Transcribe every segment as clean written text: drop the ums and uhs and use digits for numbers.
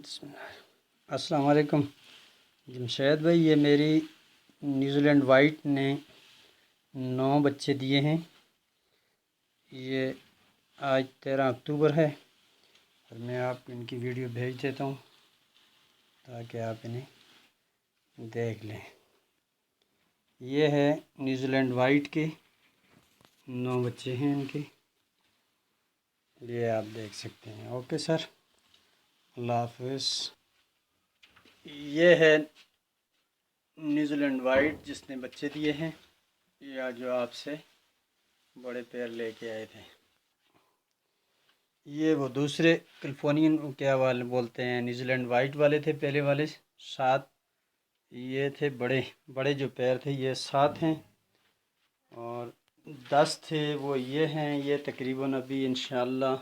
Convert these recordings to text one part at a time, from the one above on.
السلام علیکم جمشید بھائی، یہ میری نیوزی لینڈ وائٹ نے 9 بچے دیے ہیں۔ یہ آج 13 اکتوبر ہے اور میں آپ ان کی ویڈیو بھیج دیتا ہوں تاکہ آپ انہیں دیکھ لیں۔ یہ ہے نیوزی لینڈ وائٹ کے 9 بچے ہیں ان کے، یہ آپ دیکھ سکتے ہیں۔ اوکے سر، اللہ حافظ۔ یہ ہے نیوزی لینڈ وائٹ جس نے بچے دیے ہیں، یا جو آپ سے بڑے پیر لے کے آئے تھے۔ یہ وہ دوسرے کیلیفورنین کیا والے بولتے ہیں، نیوزی لینڈ وائٹ والے تھے پہلے والے 7، یہ تھے بڑے جو پیر تھے، یہ 7 ہیں، اور 10 تھے وہ یہ ہیں۔ یہ تقریباً ابھی انشاءاللہ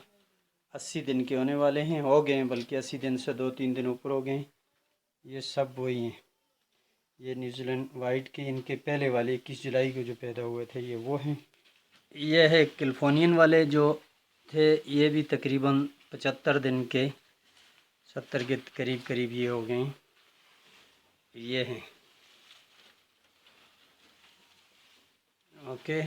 80 دن کے ہونے والے ہیں، ہو گئے ہیں، بلکہ 80 دن سے 2-3 دن اوپر ہو گئے ہیں۔ یہ سب وہی ہیں، یہ نیوزی لینڈ وائٹ کے، ان کے پہلے والے 21 جولائی کو جو پیدا ہوئے تھے یہ وہ ہیں۔ یہ ہے کیلیفورنین والے جو تھے، یہ بھی تقریباً 75 دن کے، 70 کے قریب یہ ہو گئے ہیں، یہ ہیں۔ اوکے۔